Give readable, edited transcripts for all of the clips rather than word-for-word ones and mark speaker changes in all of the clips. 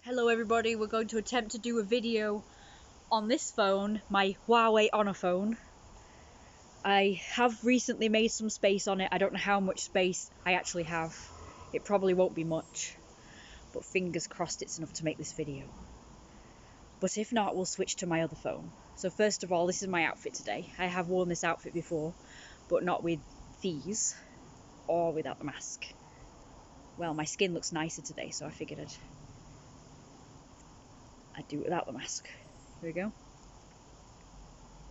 Speaker 1: Hello everybody, we're going to attempt to do a video on this phone, my Huawei Honor phone. I have recently made some space on it. I don't know how much space I actually have. It probably won't be much, but fingers crossed it's enough to make this video. But if not, we'll switch to my other phone. So first of all, this is my outfit today. I have worn this outfit before, but not with these or without the mask. Well, my skin looks nicer today, so I figured I'd do it without the mask. Here we go.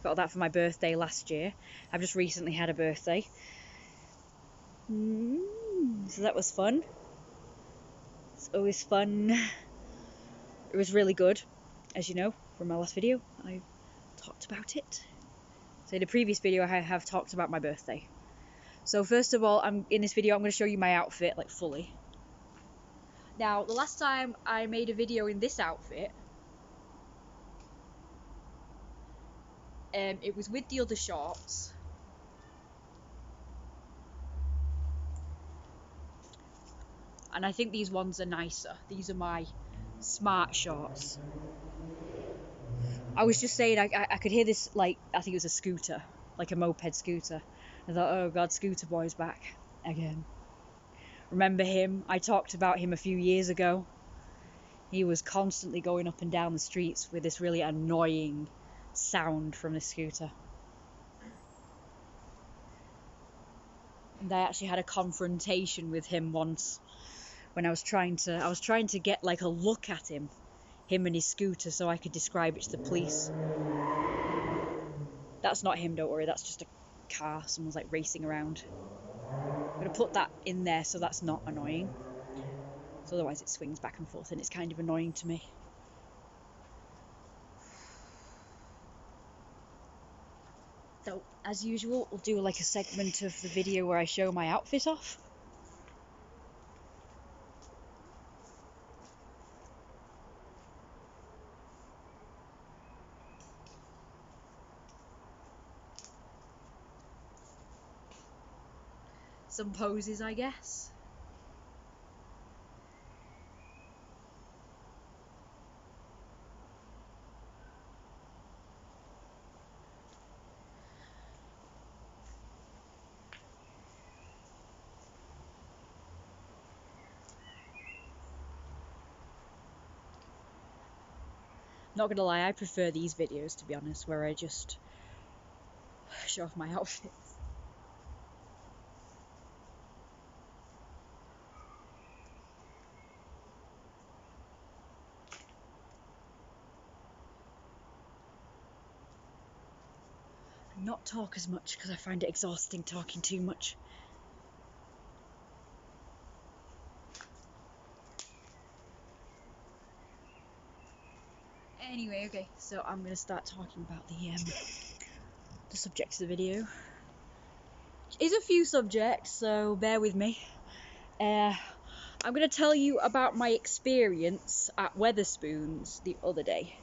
Speaker 1: Got that for my birthday last year. I've just recently had a birthday. So that was fun. It's always fun. It was really good. As you know from my last video, I talked about it. So in the previous video I have talked about my birthday. So first of all, in this video I'm going to show you my outfit, like fully. Now, the last time I made a video in this outfit, it was with the other shorts. And I think these ones are nicer. These are my smart shorts. I was just saying, I could hear this, like, I think it was a scooter, like a moped scooter. I thought, oh god, Scooter Boy's back again. Remember him? I talked about him a few years ago. He was constantly going up and down the streets with this really annoying sound from the scooter. And I actually had a confrontation with him once when I was trying to get like a look at him and his scooter, so I could describe it to the police. That's not him, don't worry, that's just a car, someone's like racing around. I'm gonna put that in there so that's not annoying, so otherwise it swings back and forth and it's kind of annoying to me. So as usual, we'll do like a segment of the video where I show my outfit off. Some poses, I guess. Not gonna lie, I prefer these videos, to be honest, where I just show off my outfits. And not talk as much because I find it exhausting talking too much. Anyway, okay, so I'm gonna start talking about the subject of the video. It's a few subjects, so bear with me. I'm gonna tell you about my experience at Wetherspoons the other day.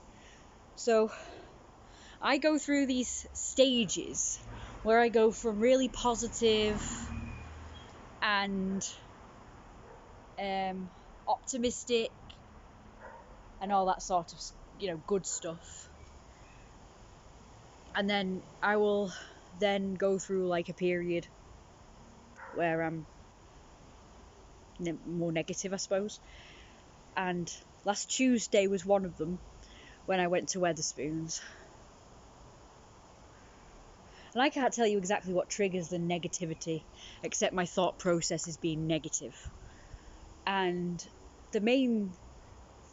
Speaker 1: So, I go through these stages where I go from really positive and optimistic and all that sort of, good stuff. And then I will then go through like a period where I'm more negative, I suppose. And last Tuesday was one of them, when I went to Wetherspoons. And I can't tell you exactly what triggers the negativity, except my thought process is being negative. And the main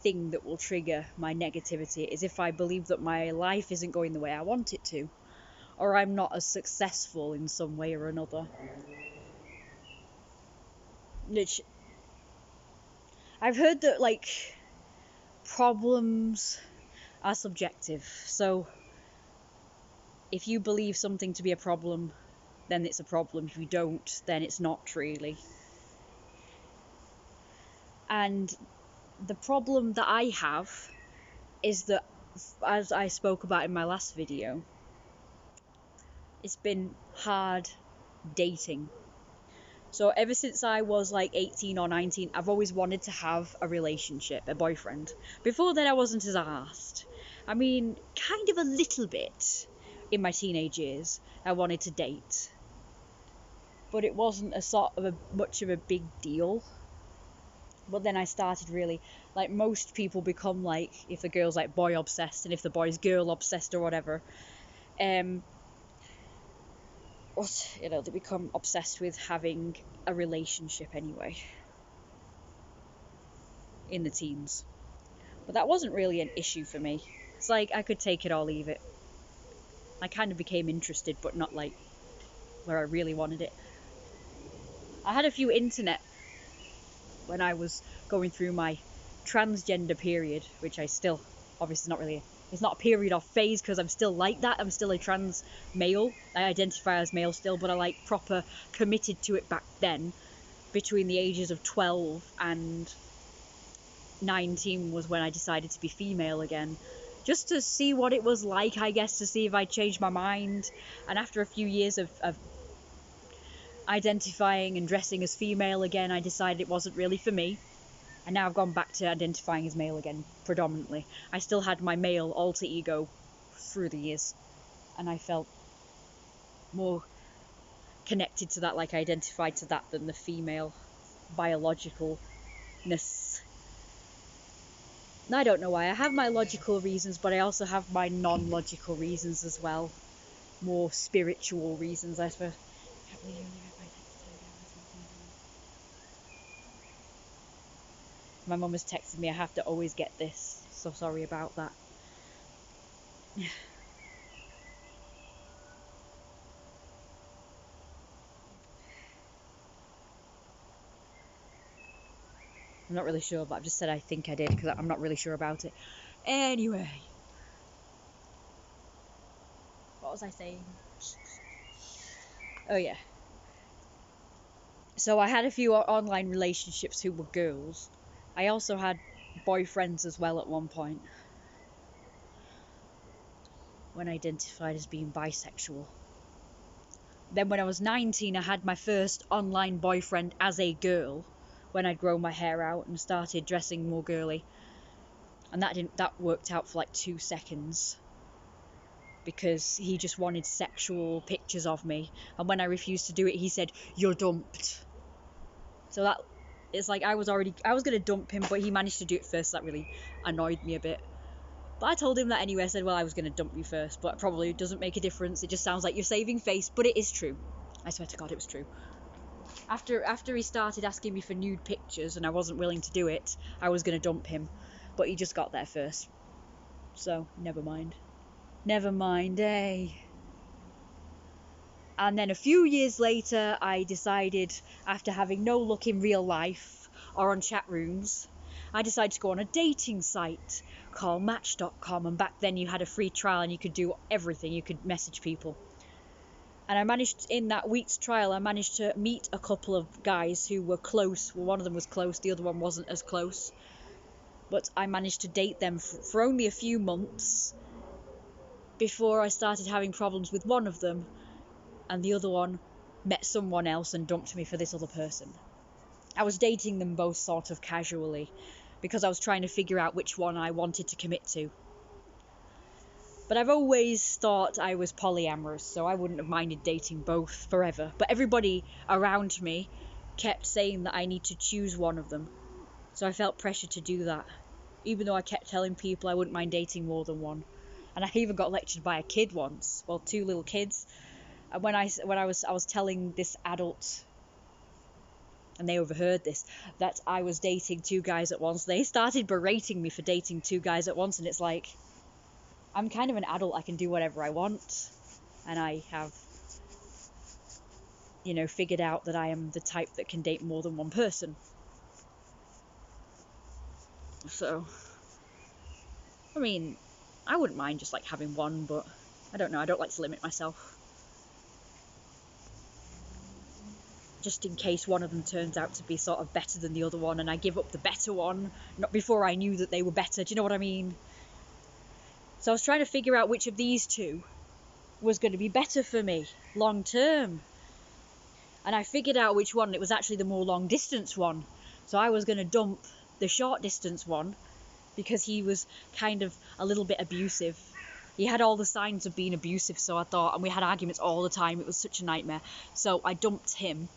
Speaker 1: thing that will trigger my negativity is if I believe that my life isn't going the way I want it to, or I'm not as successful in some way or another. Which I've heard that like problems are subjective, so if you believe something to be a problem, then it's a problem. If you don't, then it's not really. And the problem that I have is that, as I spoke about in my last video, it's been hard dating. So ever since I was like 18 or 19, I've always wanted to have a relationship, a boyfriend. Before then, I wasn't as arsed. I mean, kind of a little bit in my teenage years. I wanted to date. But it wasn't a sort of much of a big deal. But then I started really, like most people become like, if the girl's like boy obsessed and if the boy's girl obsessed or whatever, they become obsessed with having a relationship anyway in the teens. But that wasn't really an issue for me. It's like I could take it or leave it. I kind of became interested, but not like where I really wanted it. I had a few internet when I was going through my transgender period, which I still, obviously not really, it's not a period or phase because I'm still like that. I'm still a trans male. I identify as male still, but I like proper committed to it back then. Between the ages of 12 and 19 was when I decided to be female again. Just to see what it was like, I guess, to see if I'd changed my mind. And after a few years of identifying and dressing as female again, I decided it wasn't really for me. And now I've gone back to identifying as male again, predominantly. I still had my male alter ego through the years, and I felt more connected to that, like I identified to that, than the female biologicalness. And I don't know why. I have my logical reasons, but I also have my non-logical reasons as well. More spiritual reasons, I suppose. My mum has texted me, I have to always get this. So sorry about that. I'm not really sure, but I've just said I think I did because I'm not really sure about it. Anyway. What was I saying? Oh yeah. So I had a few online relationships who were girls. I also had boyfriends as well at one point, when I identified as being bisexual. Then when I was 19, I had my first online boyfriend as a girl, when I'd grown my hair out and started dressing more girly. And that worked out for like 2 seconds. Because he just wanted sexual pictures of me. And when I refused to do it, he said, "You're dumped." So that, it's like I was going to dump him, but he managed to do it first. That really annoyed me a bit. But I told him that anyway. I said, well, I was going to dump you first, but it probably doesn't make a difference. It just sounds like you're saving face, but it is true. I swear to God, it was true. After he started asking me for nude pictures and I wasn't willing to do it, I was going to dump him. But he just got there first. So, never mind. Never mind, eh? And then a few years later, I decided, after having no luck in real life or on chat rooms, I decided to go on a dating site called Match.com. And back then you had a free trial and you could do everything. You could message people. And I managed, in that week's trial, I managed to meet a couple of guys who were close. Well, one of them was close, the other one wasn't as close. But I managed to date them for only a few months before I started having problems with one of them. And the other one met someone else and dumped me for this other person. I was dating them both sort of casually because I was trying to figure out which one I wanted to commit to. But I've always thought I was polyamorous, so I wouldn't have minded dating both forever. But everybody around me kept saying that I need to choose one of them. So I felt pressure to do that, even though I kept telling people I wouldn't mind dating more than one. And I even got lectured by a kid once, well, 2 little kids. And when I was telling this adult, and they overheard this, that I was dating 2 guys at once, they started berating me for dating 2 guys at once. And it's like, I'm kind of an adult, I can do whatever I want. And I have, figured out that I am the type that can date more than one person. So, I mean, I wouldn't mind just like having one, but I don't know, I don't like to limit myself. Just in case one of them turns out to be sort of better than the other one and I give up the better one, not before I knew that they were better, do you know what I mean? So I was trying to figure out which of these 2 was going to be better for me long term. And I figured out which one. It was actually the more long distance one. So I was going to dump the short distance one because he was kind of a little bit abusive. He had all the signs of being abusive, so I thought, and we had arguments all the time. It was such a nightmare. So I dumped him,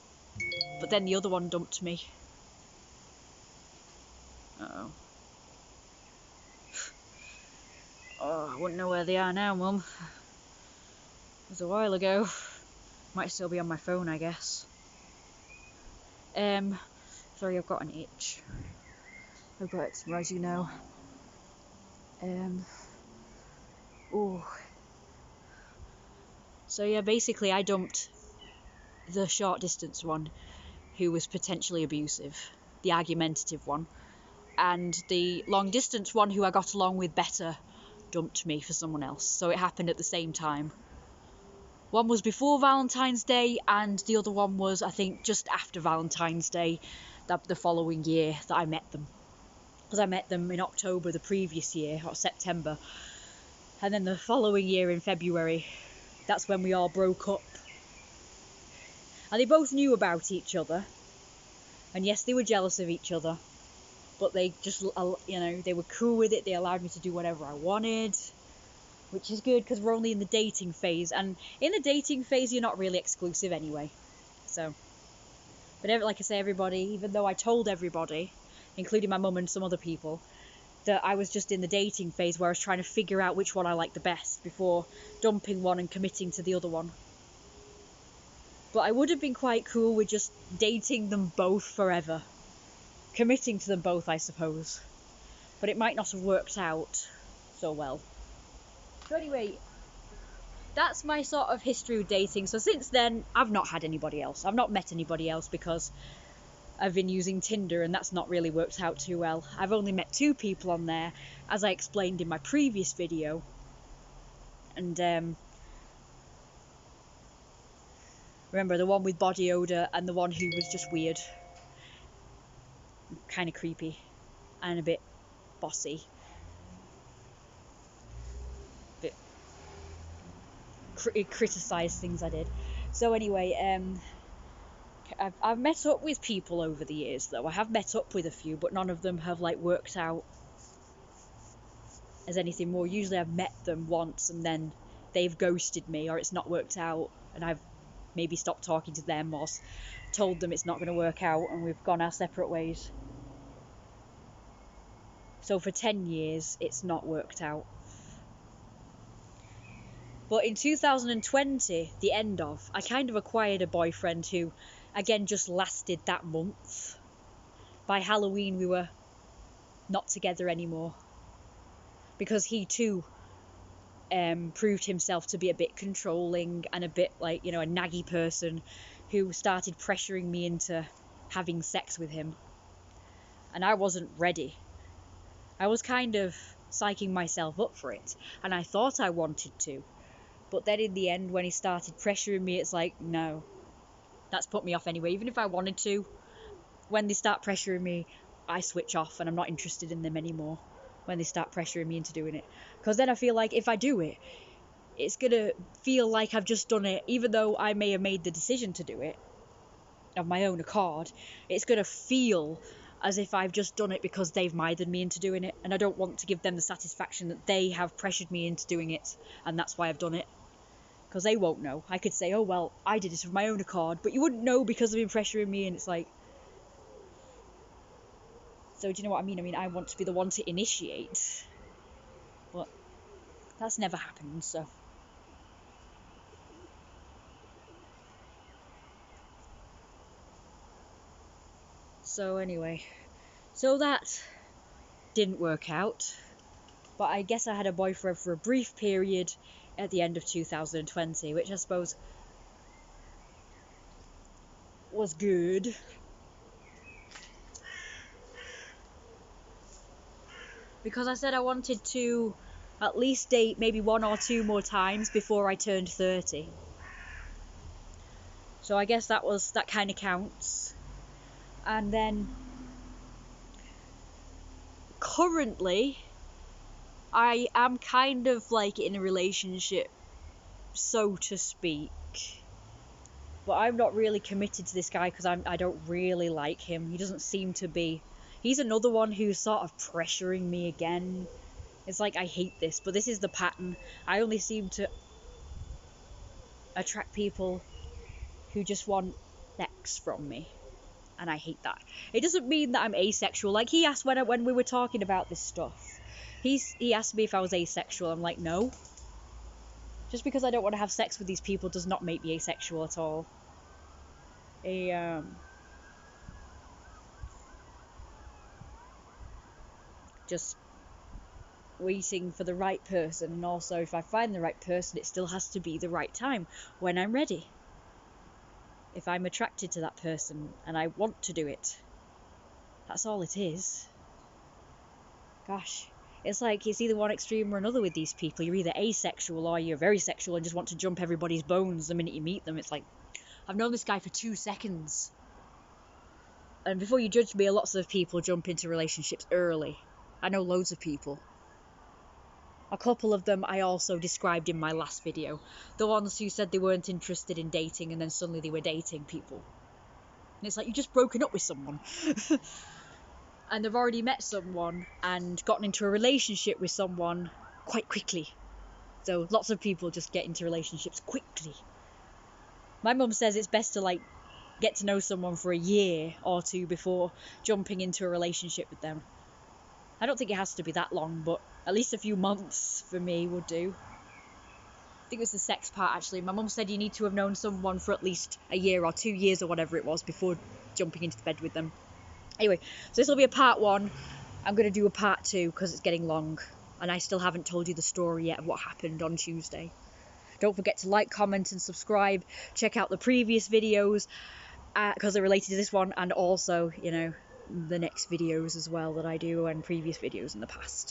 Speaker 1: but then the other one dumped me. Uh-oh. Oh, I wouldn't know where they are now, Mum. It was a while ago. Might still be on my phone, I guess. Sorry, I've got an itch. I've got eczema, as you know. Oh. So yeah, basically I dumped the short distance one, who was potentially abusive, the argumentative one, and the long distance one, who I got along with better, dumped me for someone else. So it happened at the same time. One was before Valentine's Day, and the other one was, I think, just after Valentine's Day, the following year that I met them. Because I met them in October the previous year, or September. And then the following year in February, that's when we all broke up. And they both knew about each other. And yes, they were jealous of each other. But they just, they were cool with it. They allowed me to do whatever I wanted. Which is good, because we're only in the dating phase. And in the dating phase, you're not really exclusive anyway. So, but like I say, everybody, even though I told everybody, including my mum and some other people, that I was just in the dating phase where I was trying to figure out which one I liked the best before dumping one and committing to the other one. But I would have been quite cool with just dating them both forever. Committing to them both, I suppose. But it might not have worked out so well. So anyway, that's my sort of history with dating. So since then, I've not had anybody else. I've not met anybody else because I've been using Tinder, and that's not really worked out too well. I've only met 2 people on there, as I explained in my previous video. And remember, the one with body odour and the one who was just weird. Kind of creepy. And a bit bossy. Criticised things I did. So anyway, I've met up with people over the years, though. I have met up with a few, but none of them have worked out as anything more. Usually I've met them once and then they've ghosted me, or it's not worked out, and I've maybe stopped talking to them or told them it's not going to work out, and we've gone our separate ways. So for 10 years it's not worked out. But in 2020, the end of, I kind of acquired a boyfriend who, again, just lasted that month. By Halloween, we were not together anymore. Because he too proved himself to be a bit controlling and a bit a naggy person who started pressuring me into having sex with him. And I wasn't ready. I was kind of psyching myself up for it. And I thought I wanted to. But then in the end, when he started pressuring me, it's like, no, that's put me off anyway. Even if I wanted to, when they start pressuring me, I switch off and I'm not interested in them anymore when they start pressuring me into doing it. Because then I feel like if I do it, it's going to feel like I've just done it, even though I may have made the decision to do it of my own accord. It's going to feel as if I've just done it because they've mithered me into doing it. And I don't want to give them the satisfaction that they have pressured me into doing it, and that's why I've done it. Because they won't know. I could say, oh, well, I did it of my own accord, but you wouldn't know because they've been pressuring me, and it's like... So do you know what I mean? I want to be the one to initiate. But that's never happened, so... So anyway, so that didn't work out. But I guess I had a boyfriend for a brief period at the end of 2020, which I suppose was good. Because I said I wanted to at least date maybe 1 or 2 more times before I turned 30. So I guess that kind of counts. And then currently I am kind of in a relationship, so to speak. But I'm not really committed to this guy because I don't really like him. He doesn't seem to be. He's another one who's sort of pressuring me again. It's like I hate this, but this is the pattern. I only seem to attract people who just want sex from me, and I hate that. It doesn't mean that I'm asexual. Like he asked when we were talking about this stuff. He asked me if I was asexual. I'm like, no. Just because I don't want to have sex with these people does not make me asexual at all. Just waiting for the right person, and also if I find the right person, it still has to be the right time when I'm ready. If I'm attracted to that person and I want to do it, that's all it is. Gosh, it's like it's either one extreme or another with these people. You're either asexual or you're very sexual and just want to jump everybody's bones the minute you meet them. It's like, I've known this guy for 2 seconds. And before you judge me, lots of people jump into relationships early. I know loads of people. A couple of them I also described in my last video. The ones who said they weren't interested in dating and then suddenly they were dating people. And it's like, you've just broken up with someone. And they've already met someone and gotten into a relationship with someone quite quickly. So lots of people just get into relationships quickly. My mum says it's best to like get to know someone for a year or 2 before jumping into a relationship with them. I don't think it has to be that long, but at least a few months for me would do. I think it was the sex part actually. My mum said you need to have known someone for at least a year or 2 years or whatever it was before jumping into bed with them. Anyway, so this will be a part 1. I'm going to do a part 2 because it's getting long and I still haven't told you the story yet of what happened on Tuesday. Don't forget to like, comment and subscribe. Check out the previous videos because they're related to this one, and also, you know, the next videos as well that I do and previous videos in the past.